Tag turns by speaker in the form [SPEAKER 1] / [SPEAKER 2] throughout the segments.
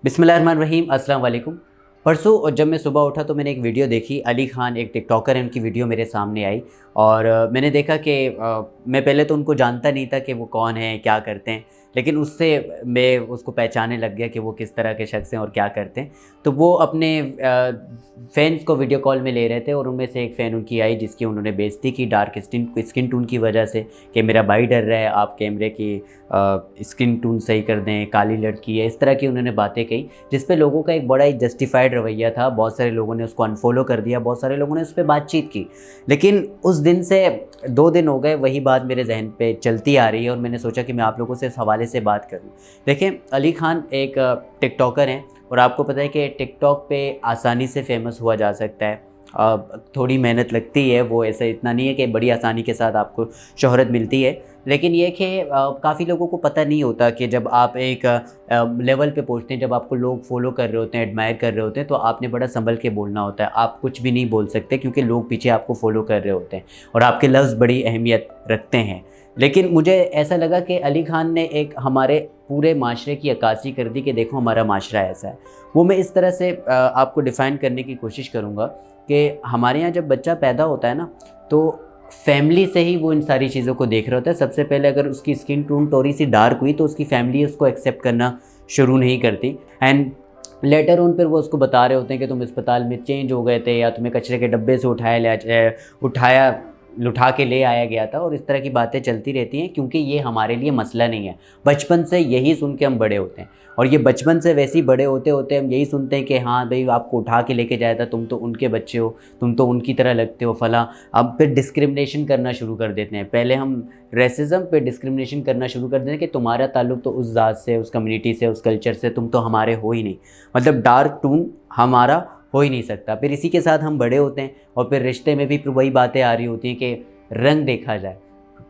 [SPEAKER 1] बिस्मिल्लाहिर्रहमानिर्रहीम, अस्सलाम वालेकुम। परसों जब मैं सुबह उठा तो मैंने एक वीडियो देखी। अली खान एक टिकटॉकर है, उनकी वीडियो मेरे सामने आई और मैंने देखा कि मैं पहले तो उनको जानता नहीं था कि वो कौन है, क्या करते हैं, लेकिन उससे मैं उसको पहचानने लग गया कि वो किस तरह के शख्स हैं और क्या करते हैं। तो वो अपने फ़ैन्स को वीडियो कॉल में ले रहे थे और उनमें से एक फ़ैन उनकी आई जिसकी उन्होंने बेइज्जती की डार्क स्किन टोन की वजह से कि मेरा भाई डर रहा है, आप कैमरे की स्किन टोन सही कर दें, काली लड़की है, इस तरह की उन्होंने बातें कही, जिस पे लोगों का एक बड़ा ही जस्टिफाइड रवैया था। बहुत सारे लोगों ने उसको अनफॉलो कर दिया, बहुत सारे लोगों ने उस पर बातचीत की। लेकिन उस दिन से 2 दिन हो गए वही बात मेरे जहन पे चलती आ रही है और मैंने सोचा कि मैं आप लोगों से इस हवाले से बात करूं। देखें, अली खान एक टिकटॉकर हैं और आपको पता है कि टिकटॉक पे आसानी से फेमस हुआ जा सकता है। थोड़ी मेहनत लगती है, वो ऐसे इतना नहीं है कि बड़ी आसानी के साथ आपको शोहरत मिलती है, लेकिन ये कि काफ़ी लोगों को पता नहीं होता कि जब आप एक लेवल पे पहुंचते हैं, जब आपको लोग फॉलो कर रहे होते हैं, एडमायर कर रहे होते हैं, तो आपने बड़ा संभल के बोलना होता है। आप कुछ भी नहीं बोल सकते क्योंकि लोग पीछे आपको फॉलो कर रहे होते हैं और आपके लफ्ज़ बड़ी अहमियत रखते हैं। लेकिन मुझे ऐसा लगा कि अली खान ने एक हमारे पूरे माशरे की अक्कासी कर दी कि देखो हमारा माशरा ऐसा है। वो मैं इस तरह से आपको डिफ़ाइन करने की कोशिश करूँगा कि हमारे यहाँ जब बच्चा पैदा होता है ना, तो फैमिली से ही वो इन सारी चीज़ों को देख रहा होता है। सबसे पहले अगर उसकी स्किन टोन थोड़ी सी डार्क हुई तो उसकी फैमिली उसको एक्सेप्ट करना शुरू नहीं करती एंड लेटर ऑन फिर वो उसको बता रहे होते हैं कि तुम अस्पताल में चेंज हो गए थे या तुम्हें कचरे के डब्बे से उठा के ले आया गया था और इस तरह की बातें चलती रहती हैं, क्योंकि ये हमारे लिए मसला नहीं है। बचपन से यही सुन के हम बड़े होते हैं और ये बचपन से वैसे ही बड़े होते होते हम यही सुनते हैं कि हाँ भाई आपको उठा के लेके जाया था, तुम तो उनके बच्चे हो, तुम तो उनकी तरह लगते हो, फला। अब फिर डिस्क्रिमिनेशन करना शुरू कर देते हैं। पहले हम रेसिज्म पे डिस्क्रिमिनेशन करना शुरू कर देते हैं कि तुम्हारा ताल्लुक तो उस ज़ात से, उस कम्युनिटी से, उस कल्चर से, तुम तो हमारे हो ही नहीं, मतलब डार्क टोन हमारा हो ही नहीं सकता। फिर इसी के साथ हम बड़े होते हैं और फिर रिश्ते में भी फिर वही बातें आ रही होती हैं कि रंग देखा जाए,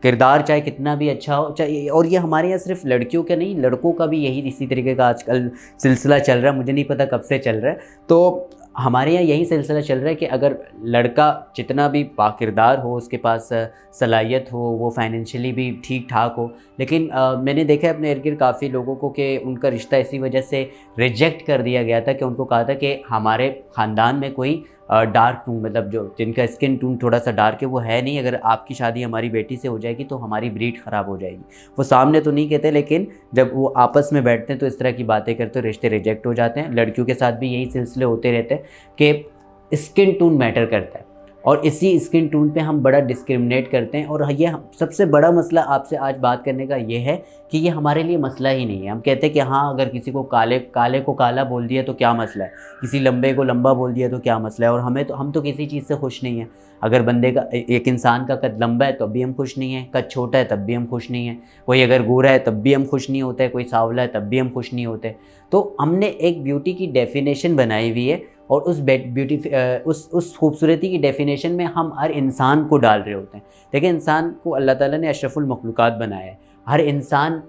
[SPEAKER 1] किरदार चाहे कितना भी अच्छा हो, चाहे, और ये हमारे यहाँ सिर्फ लड़कियों का नहीं, लड़कों का भी यही इसी तरीके का आजकल सिलसिला चल रहा है। मुझे नहीं पता कब से चल रहा है, तो हमारे यहाँ यही सिलसिला चल रहा है कि अगर लड़का जितना भी बाकिरदार हो, उसके पास सलाहियत हो, वो फाइनेंशियली भी ठीक ठाक हो, लेकिन मैंने देखा है अपने इर्द गिर्द काफ़ी लोगों को कि उनका रिश्ता इसी वजह से रिजेक्ट कर दिया गया था कि उनको कहा था कि हमारे ख़ानदान में कोई डार्क टोन, मतलब जो जिनका स्किन टोन थोड़ा सा डार्क है वो है नहीं, अगर आपकी शादी हमारी बेटी से हो जाएगी तो हमारी ब्रीड ख़राब हो जाएगी। वो सामने तो नहीं कहते, लेकिन जब वो आपस में बैठते हैं तो इस तरह की बातें करते हैं, रिश्ते रिजेक्ट हो जाते हैं। लड़कियों के साथ भी यही सिलसिले होते रहते हैं कि स्किन टोन मैटर करता है और इसी स्किन टोन पे हम बड़ा डिस्क्रिमिनेट करते हैं। और ये सबसे बड़ा मसला आपसे आज बात करने का ये है कि ये हमारे लिए मसला ही नहीं है। हम कहते हैं कि हाँ, अगर किसी को काले को काला बोल दिया तो क्या मसला है, किसी लंबे को लंबा बोल दिया तो क्या मसला है, और हम तो किसी चीज़ से खुश नहीं हैं। अगर बंदे का, एक इंसान का कद लंबा है तब भी हम खुश नहीं हैं, कद छोटा है तब भी हम खुश नहीं हैं, कोई अगर गोरा है तब भी हम खुश नहीं होते, कोई सांवला है तब भी हम खुश नहीं होते। तो हमने एक ब्यूटी की डेफिनेशन बनाई हुई है और उस खूबसूरती की डेफिनेशन में हम हर इंसान को डाल रहे होते हैं। देखिए, इंसान को अल्लाह ताला ने अशरफुल मखलूक़ात बनाया है। हर इंसान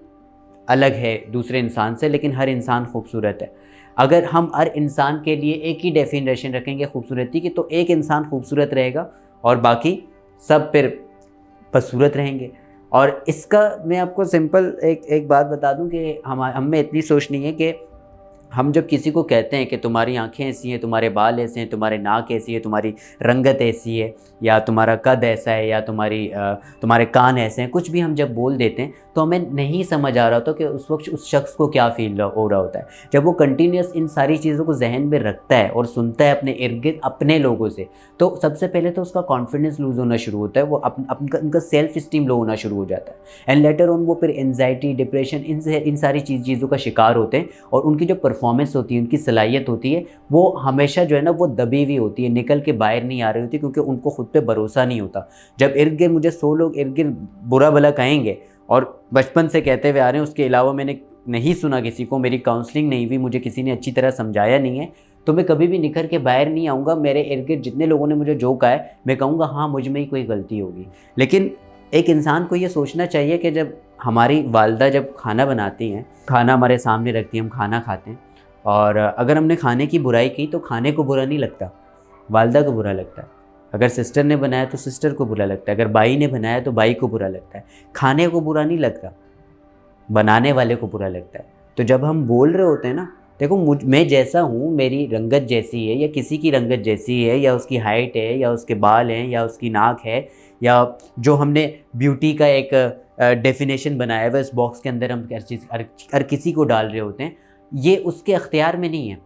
[SPEAKER 1] अलग है दूसरे इंसान से, लेकिन हर इंसान खूबसूरत है। अगर हम हर इंसान के लिए एक ही डेफिनेशन रखेंगे खूबसूरती की, तो एक इंसान खूबसूरत रहेगा और बाकी सब फिर बदसूरत रहेंगे। और इसका मैं आपको सिंपल एक बात बता दूं कि हम में इतनी सोच नहीं है कि हम जब किसी को कहते हैं कि तुम्हारी आंखें ऐसी हैं, तुम्हारे बाल ऐसे हैं, तुम्हारे नाक ऐसी है, तुम्हारी रंगत ऐसी है, या तुम्हारा कद ऐसा है, या तुम्हारे कान ऐसे हैं, कुछ भी हम जब बोल देते हैं तो हमें नहीं समझ आ रहा होता कि उस वक्त उस शख्स को क्या फील हो रहा होता है। जब वो कंटिन्यूस इन सारी चीज़ों को जहन में रखता है और सुनता है अपने इर्द गिर्द अपने लोगों से, तो सबसे पहले तो उसका कॉन्फिडेंस लूज़ होना शुरू होता है, वो उनका सेल्फ स्टीम लो होना शुरू हो जाता है एंड लेटर ऑन वो फिर एनजाइटी, डिप्रेशन, इन सारी चीज़ों का शिकार होते हैं और उनकी जो परफॉर्मेंस होती है, उनकी सलाहियत होती है, वो हमेशा जो है ना वो दबी हुई होती है, निकल के बाहर नहीं आ रही होती, क्योंकि उनको खुद पे भरोसा नहीं होता। जब इर्द गिर्द मुझे 100 लोग इर्द गिर्द बुरा भला कहेंगे और बचपन से कहते हुए आ रहे हैं, उसके अलावा मैंने नहीं सुना किसी को, मेरी काउंसलिंग नहीं हुई, मुझे किसी ने अच्छी तरह समझाया नहीं है, तो मैं कभी भी निखर के बाहर नहीं आऊँगा। मेरे इर्द गिर्द जितने लोगों ने मुझे जो कहा है, मैं कहूँगा हाँ मुझ में ही कोई गलती होगी। लेकिन एक इंसान को ये सोचना चाहिए कि जब हमारी वालदा जब खाना बनाती हैं, खाना हमारे सामने रखती हैं, हम खाना खाते हैं, और अगर हमने खाने की बुराई की तो खाने को बुरा नहीं लगता, वालदा को बुरा लगता है। अगर सिस्टर ने बनाया तो सिस्टर को बुरा लगता है, अगर भाई ने बनाया तो भाई को बुरा लगता है। खाने को बुरा नहीं लगता, बनाने वाले को बुरा लगता है। तो जब हम बोल रहे होते हैं ना, देखो मैं जैसा हूँ, मेरी रंगत जैसी है या किसी की रंगत जैसी है, या उसकी हाइट है या उसके बाल हैं या उसकी नाक है, या जो हमने ब्यूटी का एक डेफिनेशन बनाया हुआ है, इस बॉक्स के अंदर हम हर चीज़ हर किसी को डाल रहे होते हैं, ये उसके अख्तियार में नहीं है।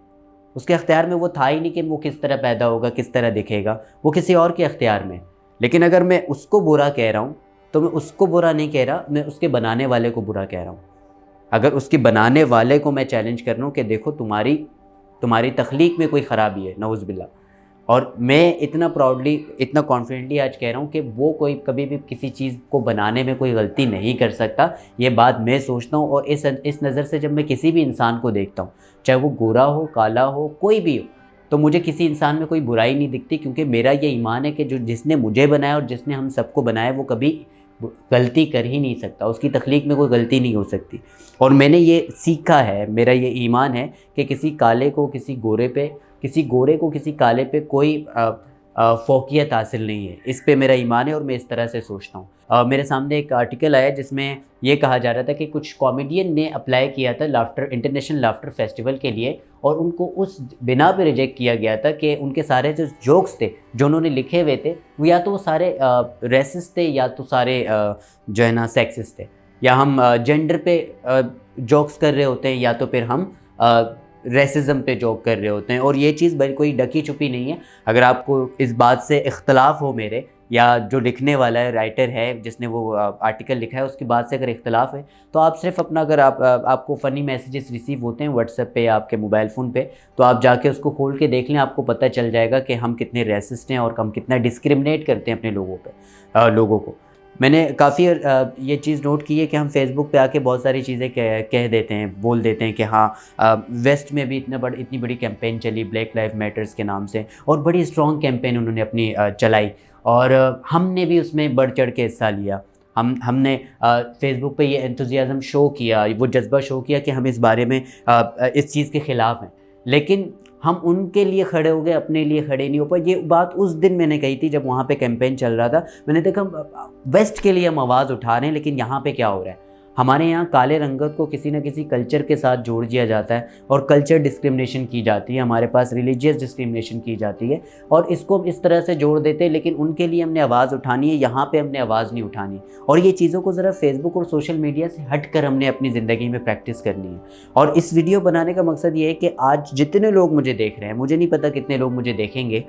[SPEAKER 1] उसके अख्तियार में वो था ही नहीं कि वो किस तरह पैदा होगा, किस तरह दिखेगा, वो किसी और के अख्तियार में। लेकिन अगर मैं उसको बुरा कह रहा हूँ तो मैं उसको बुरा नहीं कह रहा, मैं उसके बनाने वाले को बुरा कह रहा हूँ। अगर उसके बनाने वाले को मैं चैलेंज कर रहा हूँ कि देखो तुम्हारी तख्लीक में कोई ख़राबी है, नऊज़ बिल्लाह, और मैं इतना प्राउडली, इतना कॉन्फिडेंटली आज कह रहा हूँ कि वो कोई कभी भी किसी चीज़ को बनाने में कोई गलती नहीं कर सकता, ये बात मैं सोचता हूँ। और इस नज़र से जब मैं किसी भी इंसान को देखता हूँ, चाहे वो गोरा हो, काला हो, कोई भी हो, तो मुझे किसी इंसान में कोई बुराई नहीं दिखती, क्योंकि मेरा ये ईमान है कि जिसने मुझे बनाया और जिसने हम सबको बनाया, वो कभी गलती कर ही नहीं सकता, उसकी तख्लीक में कोई गलती नहीं हो सकती। और मैंने ये सीखा है, मेरा ये ईमान है कि किसी काले को किसी गोरे पे, किसी गोरे को किसी काले पे कोई फ़ौक़ियत हासिल नहीं है। इस पे मेरा ईमान है और मैं इस तरह से सोचता हूँ। मेरे सामने एक आर्टिकल आया जिसमें ये कहा जा रहा था कि कुछ कॉमेडियन ने अप्लाई किया था इंटरनेशनल लाफ्टर फेस्टिवल के लिए, और उनको उस बिना पे रिजेक्ट किया गया था कि उनके सारे जो जोक्स थे जो उन्होंने लिखे हुए थे, वो या तो वो सारे रेसिस्ट थे, या तो सारे जो है ना सेक्सिस्ट थे, या हम जेंडर पे जोक्स कर रहे होते हैं, या तो फिर हम रेसिज्म पे जोक कर रहे होते हैं। और ये चीज़ भाई कोई ढकी छुपी नहीं है। अगर आपको इस बात से इख्तलाफ हो मेरे, या जो लिखने वाला है, राइटर है जिसने वो आर्टिकल लिखा है, उसकी बात से अगर इख्तलाफ है, तो आप सिर्फ अपना, अगर आपको फ़नी मैसेजेस रिसीव होते हैं व्हाट्सएप पे या आपके मोबाइल फ़ोन पे, तो आप जाके उसको खोल के देख लें, आपको पता चल जाएगा कि हम कितने रेसिस्ट हैं और हम कितना डिस्क्रिमिनेट करते हैं अपने लोगों को। मैंने काफ़ी ये चीज़ नोट की है कि हम फेसबुक पे आके बहुत सारी चीज़ें कह देते हैं, बोल देते हैं कि हाँ वेस्ट में भी इतनी बड़ी कैंपेन चली ब्लैक लाइव मैटर्स के नाम से, और बड़ी स्ट्रॉन्ग कैंपेन उन्होंने अपनी चलाई, और हमने भी उसमें बढ़ चढ़ के हिस्सा लिया। हमने फेसबुक पे ये एंथुसियाज़म शो किया, वो जज्बा शो किया कि हम इस बारे में इस चीज़ के ख़िलाफ़ हैं, लेकिन हम उनके लिए खड़े हो गए, अपने लिए खड़े नहीं हो पाए। ये बात उस दिन मैंने कही थी जब वहाँ पे कैंपेन चल रहा था। मैंने देखा वेस्ट के लिए हम आवाज़ उठा रहे हैं, लेकिन यहाँ पे क्या हो रहा है, हमारे यहाँ काले रंगत को किसी न किसी कल्चर के साथ जोड़ दिया जाता है, और कल्चर डिस्क्रिमिनेशन की जाती है, हमारे पास रिलीजियस डिस्क्रिमिनेशन की जाती है, और इसको हम इस तरह से जोड़ देते हैं। लेकिन उनके लिए हमने आवाज़ उठानी है, यहाँ पे हमने आवाज़ नहीं उठानी। और ये चीज़ों को ज़रा फेसबुक और सोशल मीडिया से हट कर हमने अपनी ज़िंदगी में प्रैक्टिस करनी है। और इस वीडियो बनाने का मकसद ये है कि आज जितने लोग मुझे देख रहे हैं, मुझे नहीं पता कितने लोग मुझे देखेंगे,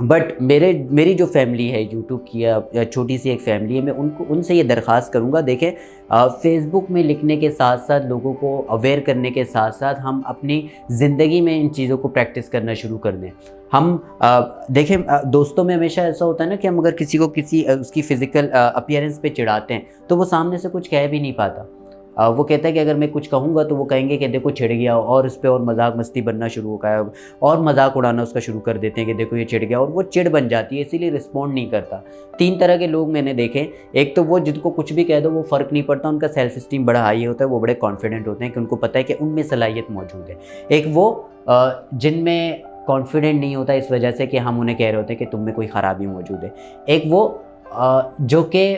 [SPEAKER 1] बट मेरी जो फैमिली है यूट्यूब की, या छोटी सी एक फैमिली है, मैं उनसे ये दरख्वास्त करूँगा, देखें फ़ेसबुक में लिखने के साथ साथ, लोगों को अवेयर करने के साथ साथ, हम अपनी ज़िंदगी में इन चीज़ों को प्रैक्टिस करना शुरू कर दें। हम देखें दोस्तों में हमेशा ऐसा होता है ना कि हम अगर किसी को उसकी फ़िज़िकल अपीयरेंस पे चिढ़ाते हैं, तो वो सामने से कुछ कह भी नहीं पाता। वो कहता है कि अगर मैं कुछ कहूँगा तो वो कहेंगे कि देखो चिढ़ गया, और उस पर और मजाक मस्ती बनना शुरू हो गया, और मजाक उड़ाना उसका शुरू कर देते हैं कि देखो ये चिढ़ गया, और वो चिढ़ बन जाती है, इसीलिए रिस्पॉन्ड नहीं करता। 3 तरह के लोग मैंने देखे। एक तो वो जिनको कुछ भी कह दो वो फ़र्क नहीं पड़ता, उनका सेल्फ इस्टीम बड़ा हाई होता है, वो बड़े कॉन्फिडेंट होते हैं कि उनको पता है कि उनमें सलाहियत मौजूद है। एक वो जिनमें कॉन्फिडेंट नहीं होता इस वजह से कि हम उन्हें कह रहे होते हैं कि तुम में कोई ख़राबी मौजूद है। एक वो जो कि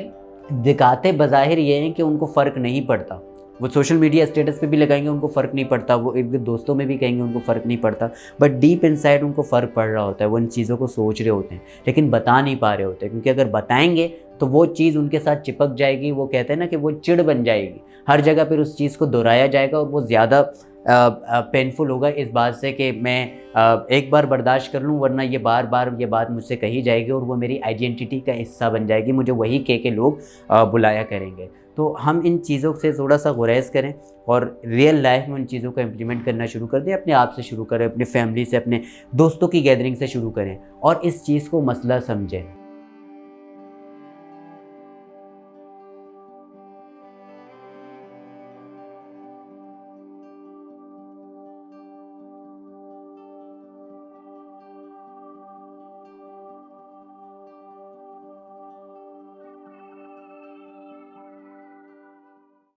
[SPEAKER 1] दिखाते बज़ाहिर ये हैं कि उनको फ़र्क नहीं पड़ता, वो सोशल मीडिया स्टेटस पे भी लगाएंगे उनको फ़र्क नहीं पड़ता, वो एक दोस्तों में भी कहेंगे उनको फ़र्क नहीं पड़ता, बट डीप इनसाइड उनको फ़र्क पड़ रहा होता है, वो इन चीज़ों को सोच रहे होते हैं, लेकिन बता नहीं पा रहे होते, क्योंकि अगर बताएंगे तो वो चीज़ उनके साथ चिपक जाएगी। वो कहते हैं ना कि वो चिढ़ बन जाएगी, हर जगह फिर उस चीज़ को दोहराया जाएगा, और वो ज़्यादा पेनफुल होगा इस बात से कि मैं एक बार बर्दाश्त कर लूँ, वरना ये बार बार ये बात मुझसे कही जाएगी, और वो मेरी आइडेंटिटी का हिस्सा बन जाएगी, मुझे वही के लोग बुलाया करेंगे। तो हम इन चीज़ों से थोड़ा सा गुरेज करें, और रियल लाइफ में उन चीज़ों को इम्प्लीमेंट करना शुरू कर दें। अपने आप से शुरू करें, अपनी फैमिली से, अपने दोस्तों की गैदरिंग से शुरू करें, और इस चीज़ को मसला समझें।